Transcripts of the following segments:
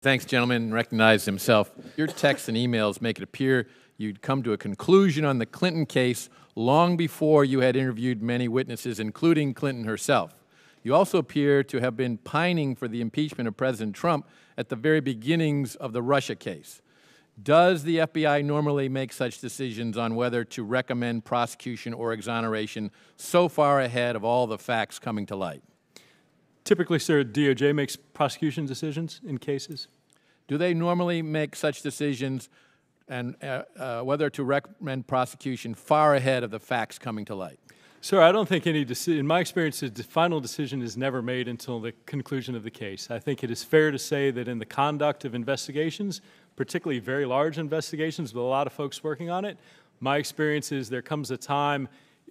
Thanks, gentlemen. Recognize himself. Your texts and emails make it appear you'd come to a conclusion on the Clinton case long before you had interviewed many witnesses, including Clinton herself. You also appear to have been pining for the impeachment of President Trump at the very beginnings of the Russia case. Does the FBI normally make such decisions on whether to recommend prosecution or exoneration so far ahead of all the facts coming to light? Typically, sir, DOJ makes prosecution decisions in cases. Do they normally make such decisions and whether to recommend prosecution far ahead of the facts coming to light? Sir, I don't think any decision, in my experience, the final decision is never made until the conclusion of the case. I think it is fair to say that in the conduct of investigations, particularly very large investigations with a lot of folks working on it, my experience is there comes a time,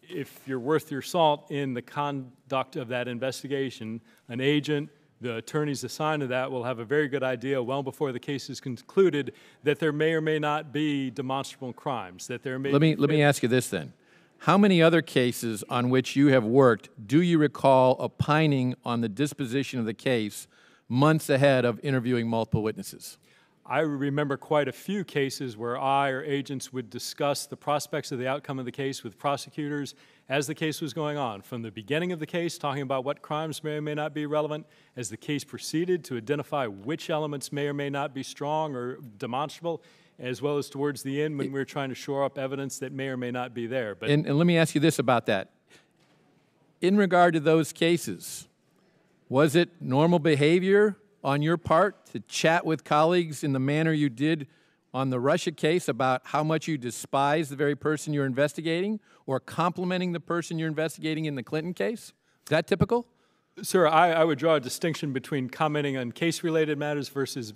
if you're worth your salt in the conduct of that investigation, an agent, the attorneys assigned to that will have a very good idea well before the case is concluded that there may or may not be demonstrable crimes, that there may Let me ask you this then. How many other cases on which you have worked do you recall opining on the disposition of the case months ahead of interviewing multiple witnesses? I remember quite a few cases where I or agents would discuss the prospects of the outcome of the case with prosecutors as the case was going on, from the beginning of the case, talking about what crimes may or may not be relevant, as the case proceeded to identify which elements may or may not be strong or demonstrable, as well as towards the end when we were trying to shore up evidence that may or may not be there. But and let me ask you this about that. In regard to those cases, was it normal behavior on your part to chat with colleagues in the manner you did on the Russia case about how much you despise the very person you're investigating, or complimenting the person you're investigating in the Clinton case? Is that typical? Sir, I would draw a distinction between commenting on case-related matters versus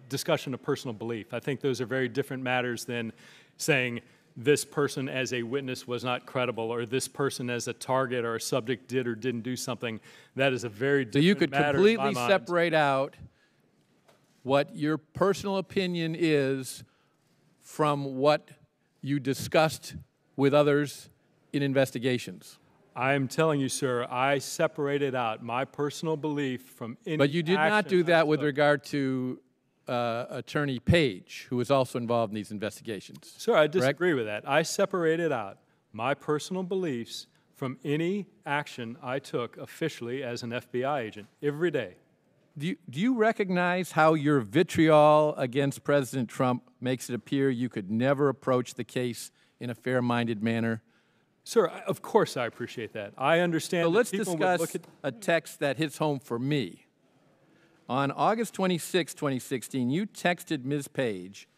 discussion of personal belief. I think those are very different matters than saying this person as a witness was not credible, or this person as a target or a subject did or didn't do something. That is a very different matter. So you could completely in my mind. separate out what your personal opinion is from what you discussed with others in investigations. I am telling you, sir, I separated out my personal belief from any But you did not do that with regard to Attorney Page, who was also involved in these investigations. Sir, I disagree with that. I separated out my personal beliefs from any action I took officially as an FBI agent every day. Do you recognize how your vitriol against President Trump makes it appear you could never approach the case in a fair-minded manner? Sir, of course I appreciate that. I understand. So let's people discuss would look at a text that hits home for me. On August 26, 2016, you texted Ms. Page,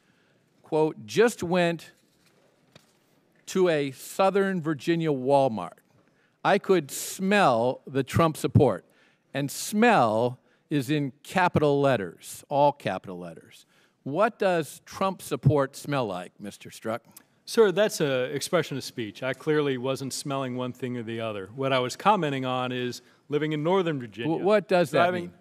quote, "Just went to a Southern Virginia Walmart. I could smell the Trump support." And smell is in capital letters, all capital letters. What does Trump support smell like, Mr. Strzok? Sir, that's an expression of speech. I clearly wasn't smelling one thing or the other. What I was commenting on is living in Northern Virginia. What does that mean?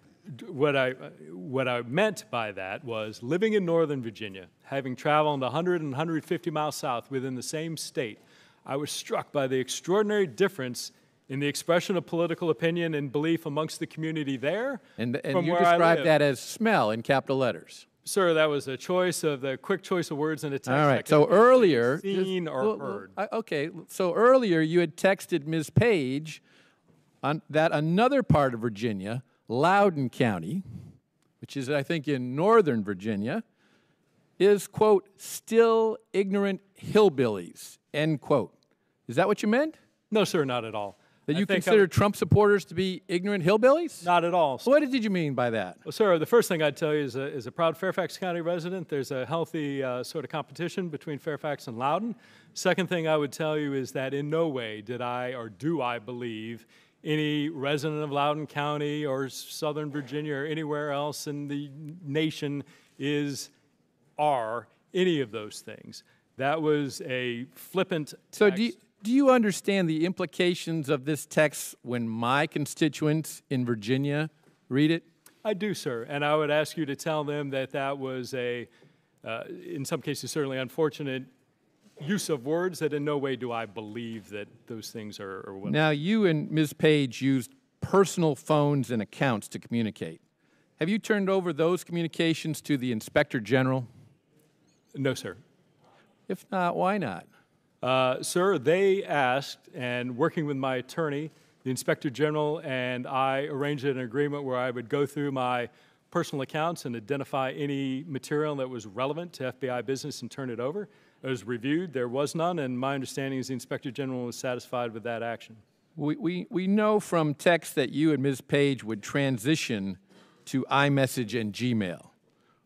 What I meant by that was living in Northern Virginia, having traveled 100 and 150 miles south within the same state, I was struck by the extraordinary difference in the expression of political opinion and belief amongst the community there. And you described that as smell in capital letters. Sir, that was a choice of the quick choice of words in a text. All right. So earlier, seen or heard. Okay. So earlier, you had texted Ms. Page on that another part of Virginia, Loudoun County, which is, I think, in Northern Virginia, is, quote, still ignorant hillbillies, end quote. Is that what you meant? No, sir, not at all. That you consider Trump supporters to be ignorant hillbillies? Not at all. What did you mean by that? Well, sir, the first thing I'd tell you is, as a proud Fairfax County resident, there's a healthy sort of competition between Fairfax and Loudoun. Second thing I would tell you is that in no way did I or do I believe any resident of Loudoun County or Southern Virginia or anywhere else in the nation are any of those things. That was a flippant text. So do you understand the implications of this text when my constituents in Virginia read it? I do, sir, and I would ask you to tell them that that was a, in some cases, certainly unfortunate use of words, that in no way do I believe that those things are what. Now, you and Ms. Page used personal phones and accounts to communicate. Have you turned over those communications to the Inspector General? No, sir. If not, why not? Sir, they asked, and working with my attorney, the Inspector General and I arranged an agreement where I would go through my personal accounts and identify any material that was relevant to FBI business and turn it over. It was reviewed, there was none, and my understanding is the Inspector General was satisfied with that action. We know from text that you and Ms. Page would transition to iMessage and Gmail.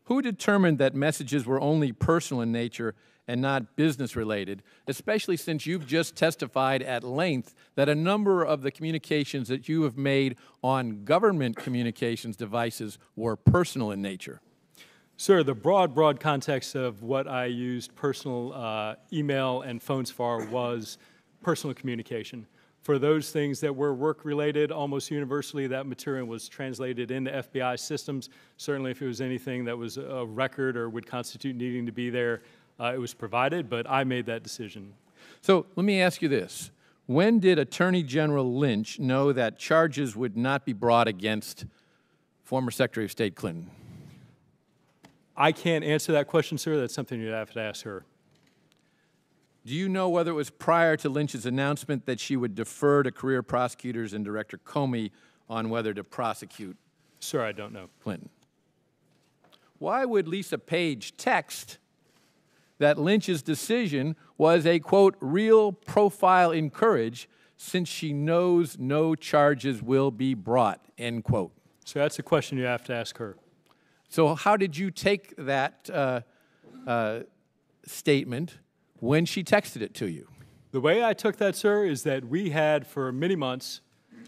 Who determined that messages were only personal in nature and not business-related, especially since you've just testified at length that a number of the communications that you have made on government communications devices were personal in nature? Sir, the broad context of what I used personal email and phones for was personal communication. For those things that were work-related, almost universally that material was translated into FBI systems. Certainly if it was anything that was a record or would constitute needing to be there, it was provided, but I made that decision. So let me ask you this. When did Attorney General Lynch know that charges would not be brought against former Secretary of State Clinton? I can't answer that question, sir. That's something you'd have to ask her. Do you know whether it was prior to Lynch's announcement that she would defer to career prosecutors and Director Comey on whether to prosecute? Sir, I don't know. Clinton. Why would Lisa Page text that Lynch's decision was a, quote, real profile in courage since she knows no charges will be brought, end quote? So that's a question you have to ask her. So how did you take that statement when she texted it to you? The way I took that, sir, is that we had for many months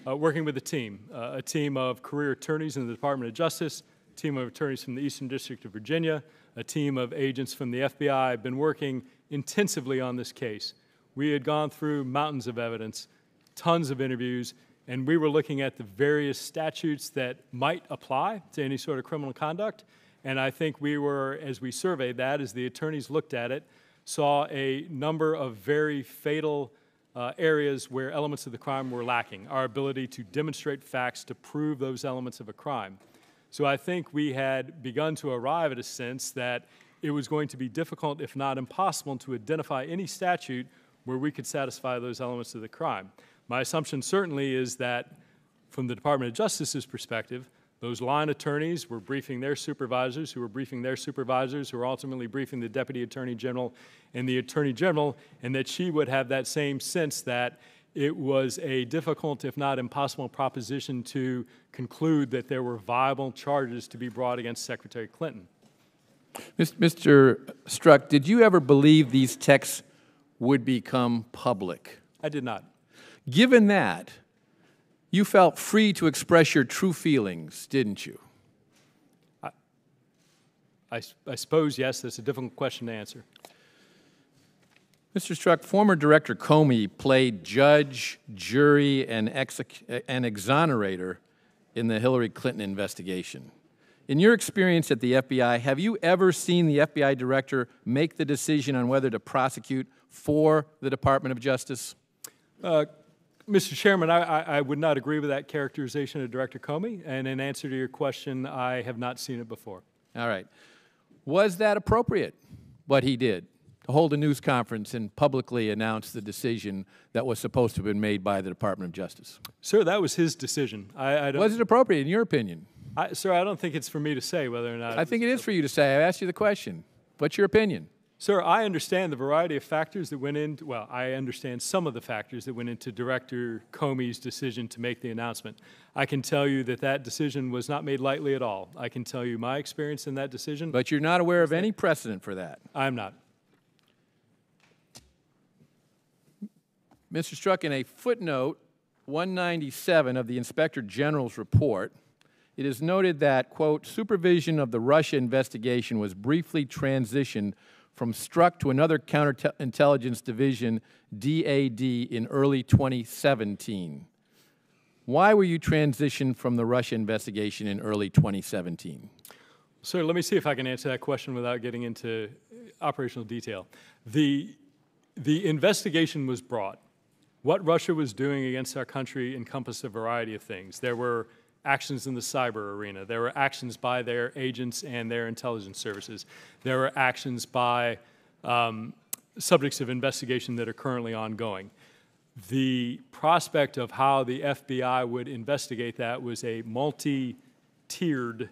working with a team of career attorneys in the Department of Justice, a team of attorneys from the Eastern District of Virginia, a team of agents from the FBI, been working intensively on this case. We had gone through mountains of evidence, tons of interviews, and we were looking at the various statutes that might apply to any sort of criminal conduct. And I think we were, as we surveyed that, as the attorneys looked at it, saw a number of very fatal areas where elements of the crime were lacking, our ability to demonstrate facts to prove those elements of a crime. So I think we had begun to arrive at a sense that it was going to be difficult, if not impossible, to identify any statute where we could satisfy those elements of the crime. My assumption certainly is that from the Department of Justice's perspective, those line attorneys were briefing their supervisors, who were briefing their supervisors, who were ultimately briefing the Deputy Attorney General and the Attorney General, and that she would have that same sense that it was a difficult, if not impossible, proposition to conclude that there were viable charges to be brought against Secretary Clinton. Mr. Strzok, did you ever believe these texts would become public? I did not. Given that, you felt free to express your true feelings, didn't you? I suppose, yes. That's a difficult question to answer. Mr. Strzok, former Director Comey played judge, jury, and exonerator in the Hillary Clinton investigation. In your experience at the FBI, have you ever seen the FBI director make the decision on whether to prosecute for the Department of Justice? Mr. Chairman, I would not agree with that characterization of Director Comey, and in answer to your question, I have not seen it before. All right. Was that appropriate, what he did, to hold a news conference and publicly announce the decision that was supposed to have been made by the Department of Justice? Sir, that was his decision. Was it appropriate, in your opinion? Sir, I don't think it's for me to say whether or not... I think it is for you to say. I asked you the question. What's your opinion? Sir, I understand the variety of factors that went into, well, I understand some of the factors that went into Director Comey's decision to make the announcement. I can tell you that that decision was not made lightly at all. I can tell you my experience in that decision. But you're not aware of any precedent for that? I'm not. Mr. Strzok, in a footnote 197 of the Inspector General's report, it is noted that, quote, supervision of the Russia investigation was briefly transitioned from Strzok to another counterintelligence division, DAD, in early 2017. Why were you transitioned from the Russia investigation in early 2017? Sir, let me see if I can answer that question without getting into operational detail. The investigation was broad. What Russia was doing against our country encompassed a variety of things. There were actions in the cyber arena. There were actions by their agents and their intelligence services. There were actions by subjects of investigation that are currently ongoing. The prospect of how the FBI would investigate that was a multi-tiered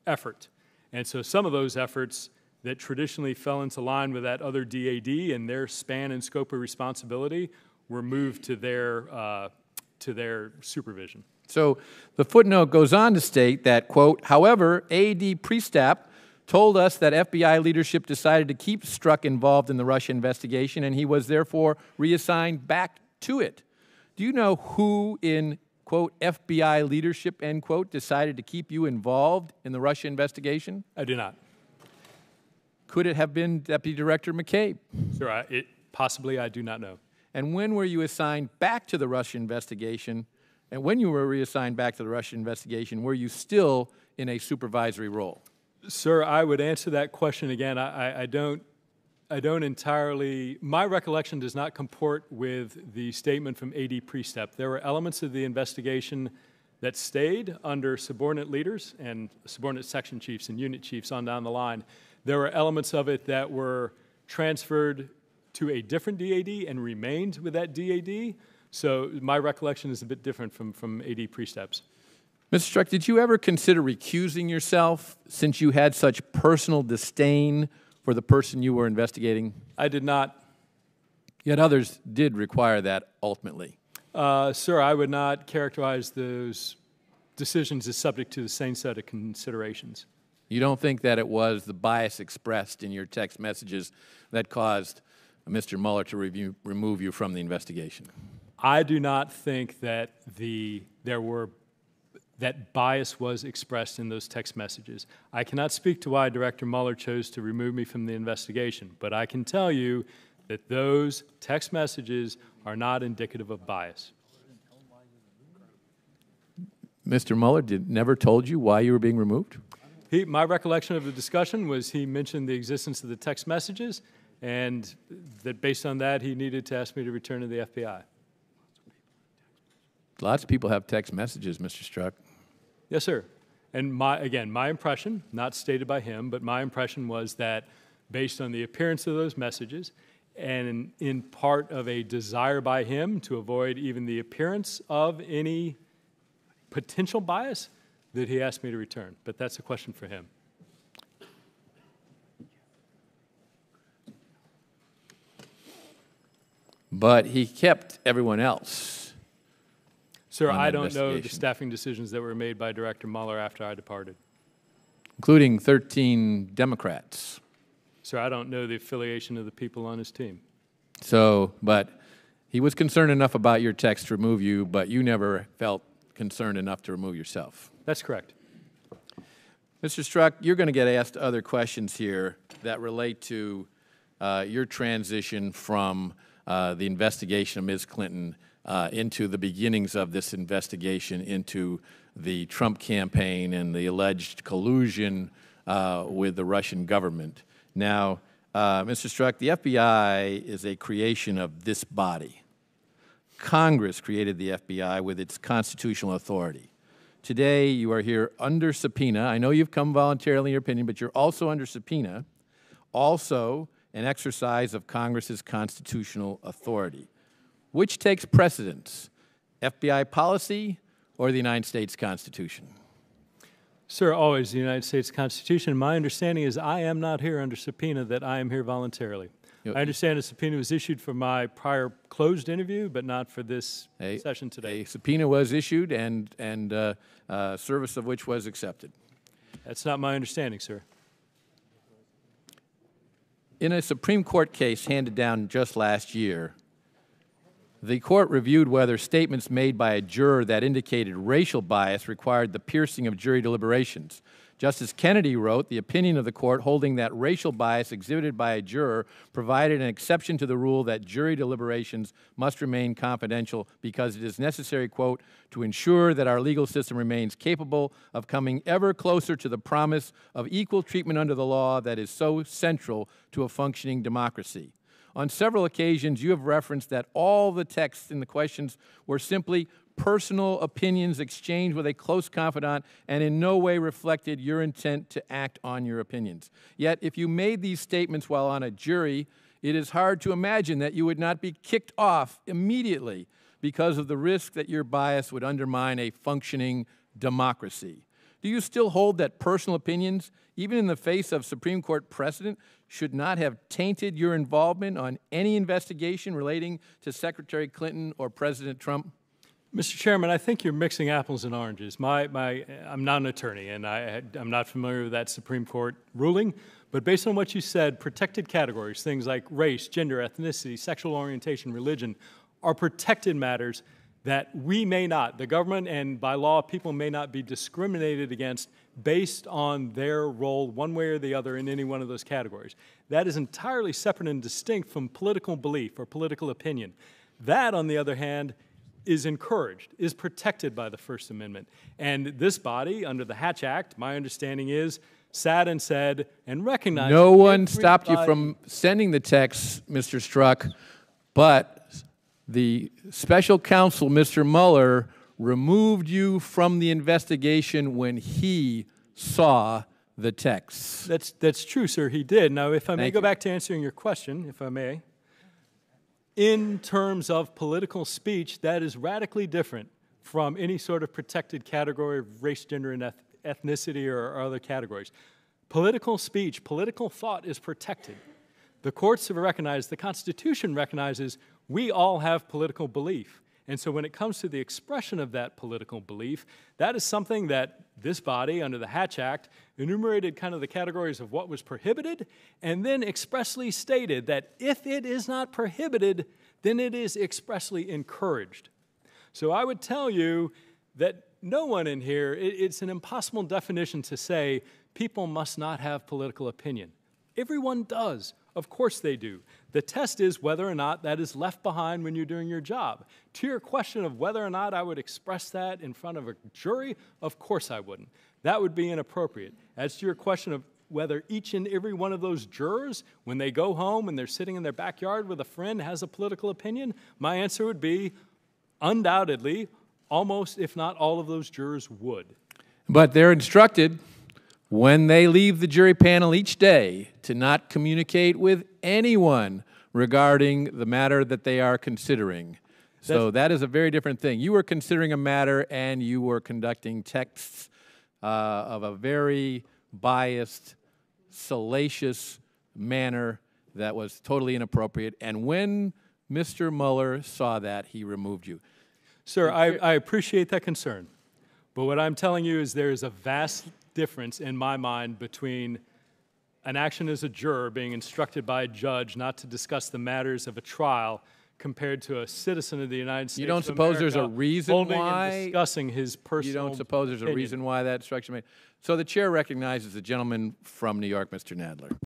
effort. And so some of those efforts that traditionally fell into line with that other DAD and their span and scope of responsibility were moved to their supervision. So the footnote goes on to state that, quote, however, A.D. Priestap told us that FBI leadership decided to keep Strzok involved in the Russia investigation, and he was therefore reassigned back to it. Do you know who in, quote, FBI leadership, end quote, decided to keep you involved in the Russia investigation? I do not. Could it have been Deputy Director McCabe? Sir, possibly I do not know. And when were you assigned back to the Russia investigation? And when you were reassigned back to the Russia investigation, were you still in a supervisory role? Sir, I would answer that question again. I don't entirely, my recollection does not comport with the statement from A.D. Priestap. There were elements of the investigation that stayed under subordinate leaders and subordinate section chiefs and unit chiefs on down the line. There were elements of it that were transferred to a different DAD and remained with that DAD. So my recollection is a bit different from A.D. Priestap's. Mr. Strzok, did you ever consider recusing yourself since you had such personal disdain for the person you were investigating? I did not. Yet others did require that ultimately. Sir, I would not characterize those decisions as subject to the same set of considerations. You don't think that it was the bias expressed in your text messages that caused Mr. Mueller to remove you from the investigation? I do not think that that bias was expressed in those text messages. I cannot speak to why Director Mueller chose to remove me from the investigation, but I can tell you that those text messages are not indicative of bias. Mr. Mueller never told you why you were being removed? My recollection of the discussion was he mentioned the existence of the text messages, and that based on that, he needed to ask me to return to the FBI. Lots of people have text messages, Mr. Strzok. Yes, sir. And my impression, not stated by him, but my impression was that based on the appearance of those messages and in part of a desire by him to avoid even the appearance of any potential bias, that he asked me to return. But that's a question for him. But he kept everyone else. Sir, I don't know the staffing decisions that were made by Director Mueller after I departed. Including 13 Democrats. Sir, I don't know the affiliation of the people on his team. So, but he was concerned enough about your text to remove you, but you never felt concerned enough to remove yourself. That's correct. Mr. Strzok, you're going to get asked other questions here that relate to your transition from the investigation of Ms. Clinton into the beginnings of this investigation into the Trump campaign and the alleged collusion with the Russian government. Now, Mr. Strzok, the FBI is a creation of this body. Congress created the FBI with its constitutional authority. Today, you are here under subpoena. I know you've come voluntarily in your opinion, but you're also under subpoena, also an exercise of Congress's constitutional authority. Which takes precedence, FBI policy or the United States Constitution? Sir, always the United States Constitution. My understanding is I am not here under subpoena, that I am here voluntarily. I understand a subpoena was issued for my prior closed interview, but not for this session today. A subpoena was issued and service of which was accepted. That's not my understanding, sir. In a Supreme Court case handed down just last year, the court reviewed whether statements made by a juror that indicated racial bias required the piercing of jury deliberations. Justice Kennedy wrote the opinion of the court holding that racial bias exhibited by a juror provided an exception to the rule that jury deliberations must remain confidential because it is necessary, quote, to ensure that our legal system remains capable of coming ever closer to the promise of equal treatment under the law that is so central to a functioning democracy. On several occasions, you have referenced that all the texts in the questions were simply personal opinions exchanged with a close confidant and in no way reflected your intent to act on your opinions. Yet, if you made these statements while on a jury, it is hard to imagine that you would not be kicked off immediately because of the risk that your bias would undermine a functioning democracy. Do you still hold that personal opinions, even in the face of Supreme Court precedent, should not have tainted your involvement on any investigation relating to Secretary Clinton or President Trump? Mr. Chairman, I think you're mixing apples and oranges. I'm not an attorney, and I'm not familiar with that Supreme Court ruling. But based on what you said, protected categories, things like race, gender, ethnicity, sexual orientation, religion, are protected matters that we may not, the government and by law, people may not be discriminated against based on their role one way or the other in any one of those categories. That is entirely separate and distinct from political belief or political opinion. That, on the other hand, is encouraged, is protected by the First Amendment. And this body, under the Hatch Act, my understanding is, sat and said and recognized— No one stopped you from sending the text, Mr. Strzok, but the special counsel, Mr. Mueller, removed you from the investigation when he saw the text. That's true, sir, he did. Now, if I may go back to answering your question, if I may. In terms of political speech, that is radically different from any sort of protected category of race, gender, and ethnicity or other categories. Political speech, political thought is protected. The courts have recognized, the Constitution recognizes, we all have political belief. And so when it comes to the expression of that political belief, that is something that this body, under the Hatch Act, enumerated kind of the categories of what was prohibited, and then expressly stated that if it is not prohibited, then it is expressly encouraged. So I would tell you that no one in here, it's an impossible definition to say people must not have political opinion. Everyone does. Of course they do. The test is whether or not that is left behind when you're doing your job. To your question of whether or not I would express that in front of a jury, of course I wouldn't. That would be inappropriate. As to your question of whether each and every one of those jurors, when they go home and they're sitting in their backyard with a friend, has a political opinion, my answer would be undoubtedly, almost if not all of those jurors would. But they're instructed when they leave the jury panel each day to not communicate with anyone regarding the matter that they are considering. So that is a very different thing. You were considering a matter and you were conducting texts of a very biased, salacious manner that was totally inappropriate. And when Mr. Mueller saw that, he removed you. Sir, I appreciate that concern. But what I'm telling you is there is a vast difference in my mind between an action as a juror being instructed by a judge not to discuss the matters of a trial compared to a citizen of the United States. You don't suppose there's a reason why discussing his personal— You don't suppose there's a reason why that instruction made? So the chair recognizes the gentleman from New York, Mr. Nadler.